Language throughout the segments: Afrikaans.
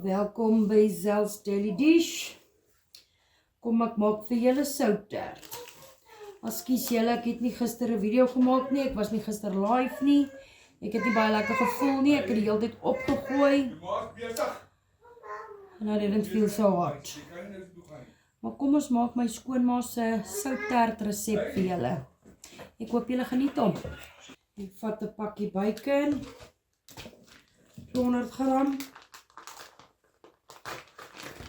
Welkom by Zel's Daily Dish. Kom ek maak vir julle soutert. Ekskuus julle, ek het nie gister 'n video gemaak nie, ek was nie gister live nie. Ek het nie baie lekker gevoel nie, ek het die hele tyd opgegooi. And I didn't feel so hot. Maar kom ons maak my skoonma se soutert resep vir julle. Ek hoop julle geniet hom. Ek vat 'n pakkie bacon. 200 gram.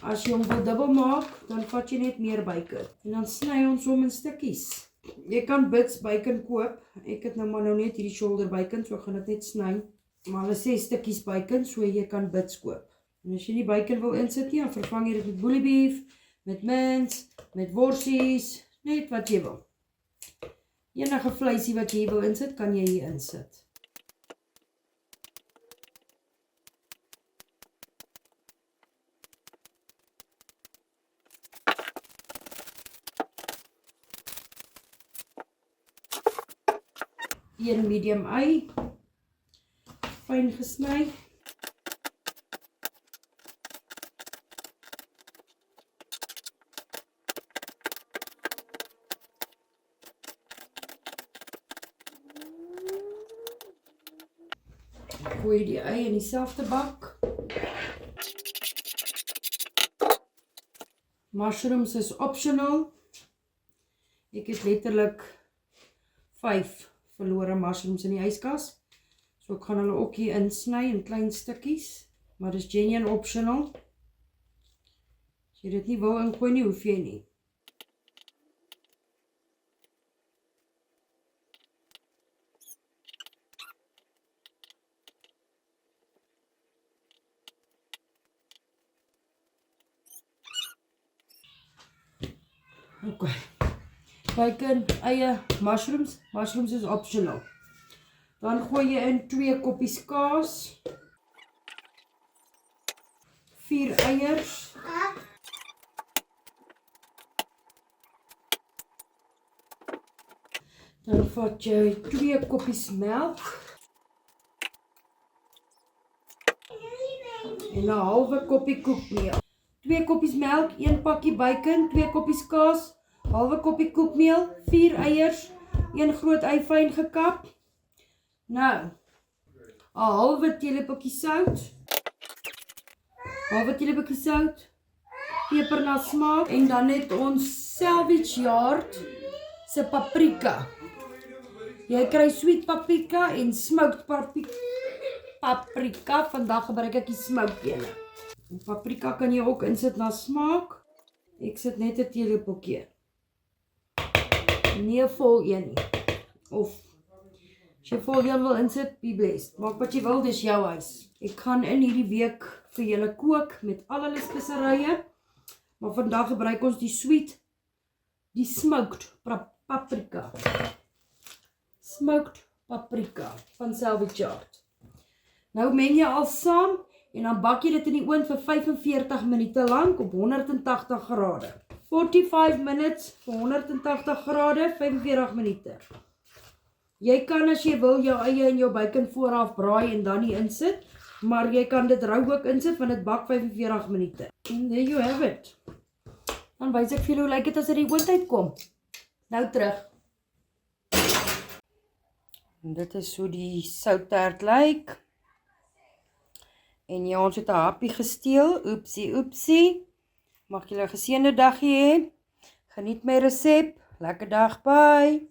As jy hom wil dubbel maak, dan vat jy net meer bacon. En dan sny ons hom in stukkies. Jy kan bits bacon koop. Ek het nou maar net hierdie shoulder bacon, so ek gaan dit net sny. Maar hulle 6 stukkies bacon, so jy kan bits koop. En as jy nie bacon wil insit nie, dan vervang jy dit met bully beef, met mince, met worsies, net wat jy wil. Enige vleisie wat jy wil insit, kan jy hier insit. Een medium ei, fyn gesny. Gooi die ei in dieselfde bak. Mushrooms is optional. Ek het letterlik 5 verlore mushrooms in die yskas. So ek gaan hulle ook hier insny in klein stukkies. Maar dis genuine optional. As jy dit nie wil ingooi nie, hoef jy nie. Okay. Bacon, eie, mushrooms. Mushrooms is optional. Dan gooi jy in 2 koppies kaas. 4 eiers. Dan vat jy 2 koppies melk. En 'n halwe koppie koekmeel. 2 koppies melk, 1 pakkie bacon, 2 koppies kaas, halwe koppie koekmeel, 4 eiers, 1 groot ei fyn gekap. Nou, 'n halwe teelepeltjie sout. Halwe teelepeltjie sout. Peper na smaak en dan net ons Salvage Yard se paprika. Jy kry sweet paprika en smoked paprika. Vandag gebruik ek die smoked ene. Paprika kan jy ook insit na smaak. Ek sit net 'n teelepeltjie. Nie 'n vol een nie. Of as jy vol een wil insit, be blessed. Maak wat jy wil, dis jou huis. Ek gaan in hierdie week vir julle kook met al hulle speserye. Maar vandag gebruik ons die smoked paprika. Smoked paprika van Salvage Yard. Nou meng jy al saam en dan bak jy dit in die oond vir 45 minute lank op 180 grade. 45 minutes vir 180 grade, 45 minute. Jy kan as jy wil jou eie en jou bacon vooraf braai en dan nie insit, maar jy kan dit rou ook insit want dit bak 45 minute. And there you have it. Dan wys ek vir julle hoe lyk dit as dit die oond uitkom. Nou terug. En dit is hoe die soutert lyk. En ja, ons het 'n happie gesteel. Oepsie, oepsie. Mag julle 'n geseënde dag hê. Geniet my resep. Lekker dag, bye.